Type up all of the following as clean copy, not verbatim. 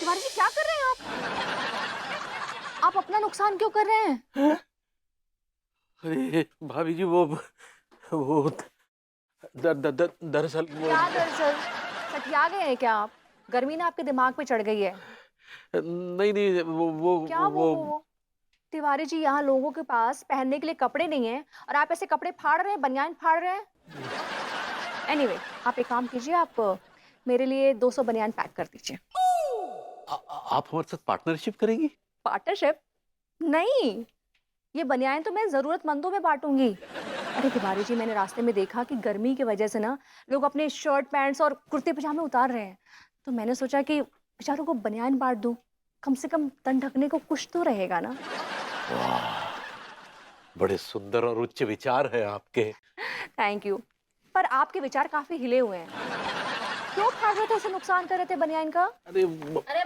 तिवारी जी क्या कर रहे हैं आप अपना नुकसान क्यों कर रहे हैं? अरे भाभी जी वो दरअसल वो क्या दरअसल सठिया गए हैं क्या आप? गर्मी ना आपके दिमाग पे चढ़ गई है। नहीं नहीं क्या वो तिवारी जी, यहाँ लोगों के पास पहनने के लिए कपड़े नहीं है और आप ऐसे कपड़े फाड़ रहे हैं, बनियान फाड़ रहे हैं। एनीवे, आप एक काम कीजिए, आप मेरे लिए 200 बनियान पैक कर दीजिए। आप हमारे साथ पार्टनरशिप करेंगी? पार्टनरशिप? नहीं, ये बनियान तो मैं जरूरतमंदों में बांटूंगी। अरे तिवारी जी, मैंने रास्ते में देखा कि गर्मी की वजह से ना लोग अपने शर्ट पैंट्स और कुर्ते पजामे उतार रहे हैं, तो मैंने सोचा कि बेचारों को बनियान बांट दूं, कम से कम तन ढकने को कुछ तो रहेगा ना। वाह, बड़े सुंदर और उच्च विचार है आपके। Thank you. पर आपके विचार काफी हिले हुए हैं। क्यों फाड़ रहे थे, उसे नुकसान कर रहे थे बनियान का? अरे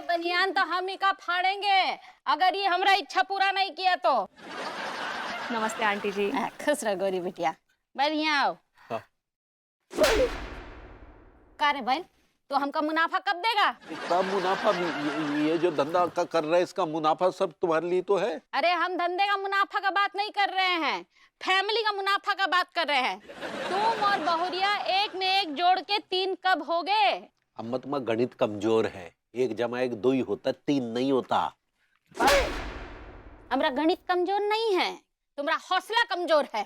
बनियान तो हम ही का फाड़ेंगे अगर ये हमरा इच्छा पूरा नहीं किया तो। नमस्ते आंटी जी। खुश रहो गोरी बिटिया, बढ़िया आओ। हाँ। का रे बहन, तो हमका मुनाफा कब देगा? इतना मुनाफा ये जो धंधा कर रहे हैं, इसका मुनाफा सब तुम्हारे लिए तो है। अरे हम धंधे का मुनाफा का बात नहीं कर रहे हैं, फैमिली का मुनाफा का बात कर रहे हैं। तुम और बहुरिया एक में एक जोड़ के 3 कब हो गए? अम्मा तुम्हारा गणित कमजोर है, 1 + 1 2 ही होता, 3 नहीं होता। हमरा गणित कमजोर नहीं है, तुम्हारा हौसला कमजोर है।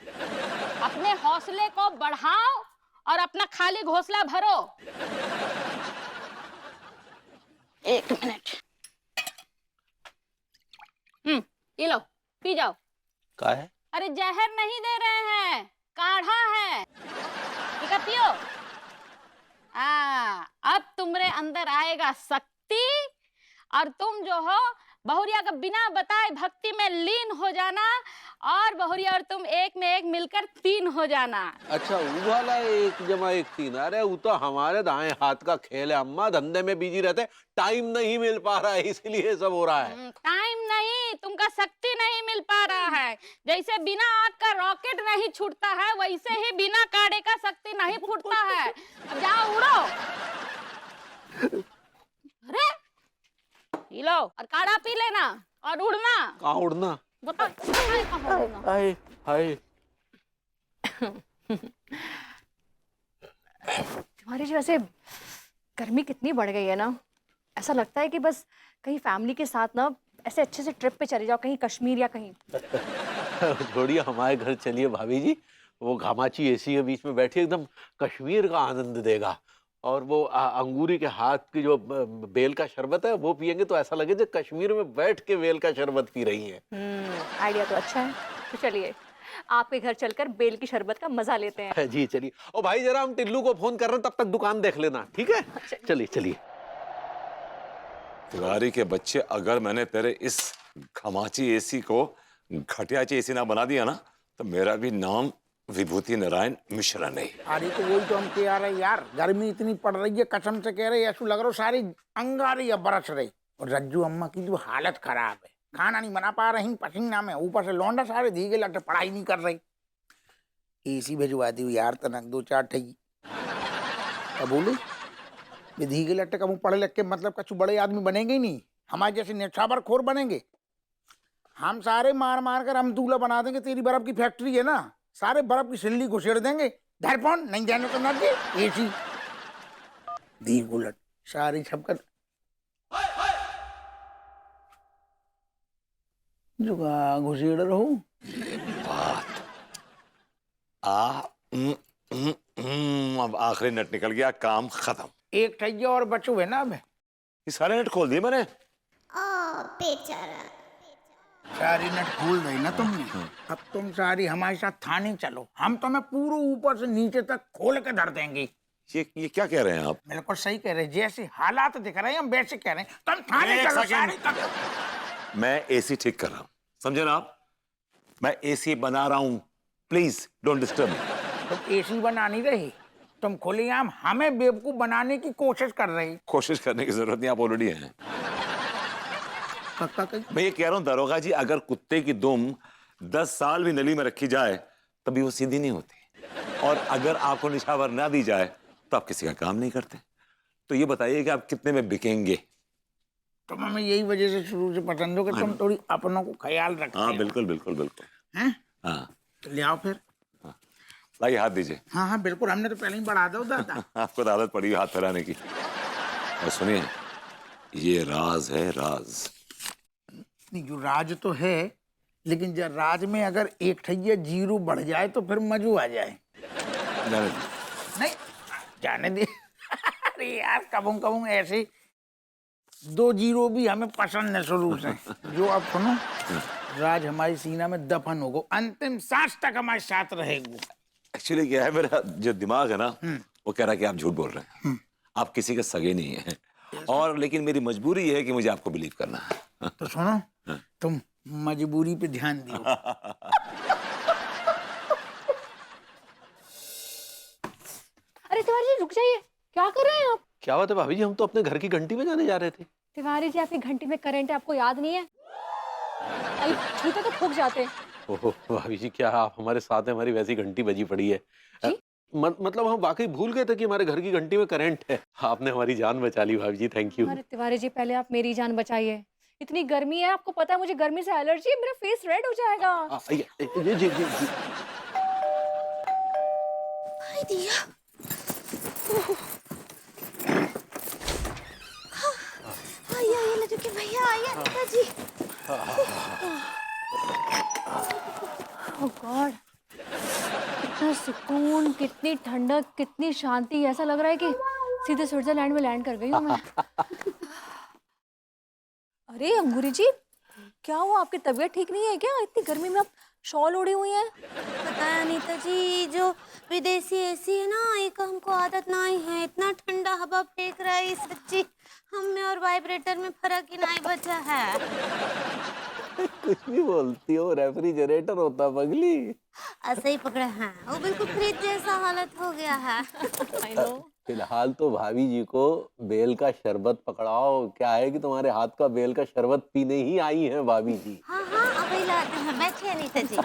अपने हौसले को बढ़ाओ और अपना खाली घोंसला भरो। 1 मिनट। ये लो, पी जाओ। क्या है? अरे जहर नहीं दे रहे हैं, काढ़ा है, ठीक है पियो। अब तुम्हारे अंदर आएगा शक्ति और तुम जो हो बहुरिया का बिना बताए भक्ति में लीन हो जाना और बहुरिया और तुम एक में एक मिलकर 3 हो जाना। अच्छा, वो वाला 1 + 1 3? अरे वो तो हमारे दाएं हाथ का खेल है अम्मा, धंधे में बिजी रहते, टाइम नहीं मिल पा रहा है, इसलिए सब हो रहा है। टाइम नहीं, तुमका शक्ति नहीं मिल पा रहा है। जैसे बिना आग का रॉकेट नहीं छूटता है, वैसे ही बिना काढ़े का शक्ति नहीं फूटता है। अब जाओ उड़ो। अरे पी लो और काढ़ा पी लेना और उड़ना। कहाँ उड़ना? बता कहाँ उड़ना? हाय हाय। तुम्हारी जो ऐसे गर्मी कितनी बढ़ गई है ना, ऐसा लगता है कि बस कहीं फैमिली के साथ ना ऐसे अच्छे से ट्रिप पे चले जाओ, कहीं कश्मीर या कहीं। छोड़िए, हमारे घर चलिए भाभी जी, वो घामाची एसी के बीच में बैठी एकदम कश्मीर का आनंद देगा। और वो अंगूरी के हाथ की जो बेल का शरबत है वो पियेंगे तो ऐसा लगे जैसे कश्मीर में बैठ के बेल का शरबत पी रही है। आइडिया तो अच्छा है। तो चलिए आपके घर चलकर बेल की शरबत का मजा लेते हैं। जी चलिए। ओ भाई, जरा हम टिल्लू को फोन कर रहे हैं, तब तक दुकान देख लेना, ठीक है? चलिए चलिए। तिवारी के बच्चे, अगर मैंने तेरे इस घमाची एसी को घटियाची एसी ना बना दिया ना, तो मेरा भी नाम विभूति नारायण मिश्रा नहीं। अरे तो वही तो हम कह रहे यार, गर्मी इतनी पड़ रही है, कसम से कह रहे ऐसा लग रहा सारी अंगारी बरस रही। और रज्जू अम्मा की जो हालत खराब है, खाना नहीं बना पा रही पसीना में, ऊपर से लौंडा सारे धीगे लगे, पढ़ाई नहीं कर रही। एसी भिजवा दी यार, तनक 2-4 ठगी। अब बोले ये धीगे लट्टे का मुंह पढ़े लिख के मतलब कछु बड़े आदमी बनेंगे ही नहीं, हमारे जैसे नेछावर खोर बनेंगे। हम सारे मार मार कर हम दूल्हा बना देंगे। तेरी बर्फ की फैक्ट्री है ना, सारे बर्फ की सिल्ली घुसेड़ देंगे। धरपौन नहीं जाने तो ना दे एसी दी उलट सारी छपकर जुगा घुसेड़ रहो। बात अब आखिरी नट निकल गया, काम खत्म। एक ठैया और बचो है ना। अब ये सारे नट खोल दिए मैंने। बेचारा सारी नट खोल गई ना तुमने। अब तुम सारी हमारे साथ थाने चलो, हम तुम्हें पूरे ऊपर से नीचे तक खोल के धर देंगे। ये क्या कह रहे हैं आप? बिल्कुल सही कह रहे, जैसे हालात दिख रहे हैं हम वैसे कह रहे हैं। तुम थाने चलो सारे तक। मैं एसी ठीक कर रहा हूं, समझे ना आप? मैं एसी बना रहा हूं, प्लीज डोंट डिस्टर्ब मी। तुम एसी बना नहीं रहे, तुम खुलेआम हमें बेवकूफ बनाने की कोशिश कर रहे। कोशिश करने की जरूरत नहीं, आप ऑलरेडी हैं। मैं ये कह रहा हूं दरोगा जी, अगर कुत्ते की दुम 10 साल भी नली में रखी जाए तभी वो सीधी नहीं होती, और अगर आपको निछावर ना दी जाए तो आप किसी का काम नहीं करते। तो ये बताइए कि आप कितने में बिकेंगे? तुम हमें यही वजह से शुरू से पसंद हो कि तुम थोड़ी अपनों को ख्याल रखते हाँ हो। बिल्कुल बिल्कुल बिल्कुल। हैं? हाँ तो ले आओ फिर। लाइए हाथ दीजिए। हाँ हाँ बिल्कुल, हमने तो पहले ही बढ़ा दो दादा। आपको तो आदत पड़ी है हाथ फैलाने की। और सुनिए, ये राज है राज। नहीं, जो राज तो है, लेकिन जब राज में अगर एक ठैया जीरो बढ़ जाए तो फिर मजू आ जाए। जाने दीजिए। नहीं जाने दे। अरे यार, कबूं कबूं ऐसे 2 जीरो भी हमें पसंद है शुरू से। जो अब सुनो, राज हमारी सीना में दफन होगो, अंतिम सांस तक हमारे साथ रहेगो। एक्चुअली क्या है, मेरा जो दिमाग है ना वो कह रहा है कि आप झूठ बोल रहे हैं, आप किसी के सगे नहीं हैं। और लेकिन मेरी मजबूरी ये है कि मुझे आपको बिलीव करना है। तो सुनो, तुम मजबूरी पे ध्यान दियो। अरे तिवारी जी रुक जाइए, क्या कर रहे हैं आप? क्या बात है भाभी जी, हम तो अपने घर की घंटी बजाने जा रहे थे। तिवारी जी आपकी घंटी में करंट है, आपको याद नहीं है? अरे छूते तो फूक जाते। ओहो भाभी जी, क्या आप हमारे साथ हैं? हमारी वैसी घंटी बजी पड़ी है। जी? मतलब हम वाकई भूल गए थे कि हमारे घर की घंटी में करंट है। आपने हमारी जान बचा ली भाभी जी, थैंक यू। अरे तिवारी जी पहले आप मेरी जान बचाइए। इतनी गर्मी है, आपको पता है मुझे गर्मी से एलर्जी है, मेरा फेस रेड हो जाएगा। जी। हाय दिया। आइए लड्डू के भैया, आइए अनीता जी। ओह गॉड, कितना सुकून, कितनी ठंडक, कितनी शांति। ऐसा लग रहा है कि सीधे स्विट्जरलैंड में लैंड कर गई हूँ मैं। अरे अंगूरी जी, क्या हुआ? आपकी तबीयत ठीक नहीं है क्या? इतनी गर्मी में आप शॉल ओढ़ी हुई हैं। पता है अनीता जी, जो विदेशी एसी है ना, एक हमको आदत नहीं है। इतना ठंडा हवा फेंक रहा है, सच्ची हम में और वाइब्रेटर में फर्क ही नहीं बचा है। कुछ भी बोलती हो, रेफ्रिजरेटर होता पगली। ऐसे ही पकड़े हैं, वो बिल्कुल फ्रिज जैसा हालत हो गया है। I know. फिलहाल तो भाभी जी को बेल का शरबत पकड़ाओ। क्या है कि तुम्हारे हाथ का बेल का शरबत पीने ही आई हैं भाभी जी। हाँ हाँ अभी लाते हैं, बैठिए अनीता जी।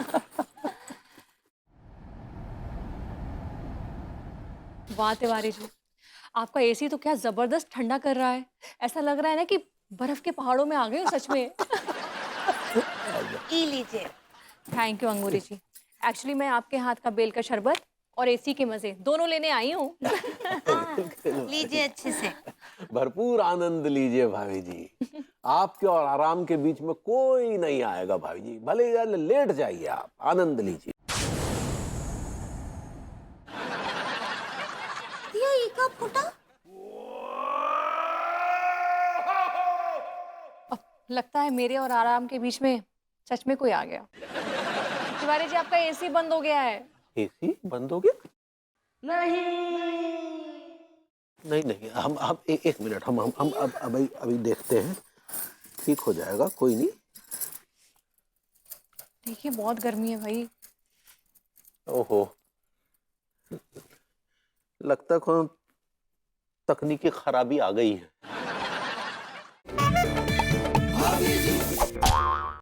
वाह तिवारी जी, आपका एसी तो क्या जबरदस्त ठंडा कर रहा है। ऐसा लग रहा है ना कि बर्फ के पहाड़ों में आ गए हो सच में। पी लीजिए। Thank you Angoori ji. Actually मैं आपके हाथ का बेल का शरबत और एसी के मजे दोनों लेने आई हूँ। हाँ, लीजिए अच्छे से। भरपूर आनंद लीजिए भाभी जी। आपके और आराम के बीच में कोई नहीं आएगा भाभी जी। भले या लेट जाइए, आप आनंद लीजिए। दिया ये कब फूटा? अब लगता है मेरे और आराम के बीच में सच में कोई आ गया। तिवारी जी आपका एसी बंद हो गया है। एसी बंद हो गया? नहीं, हम एक मिनट, हम अब अभी देखते हैं, ठीक हो जाएगा, कोई नहीं। देखिए बहुत गर्मी है भाई। ओहो, लगता है कोई तकनीकी खराबी आ गई है।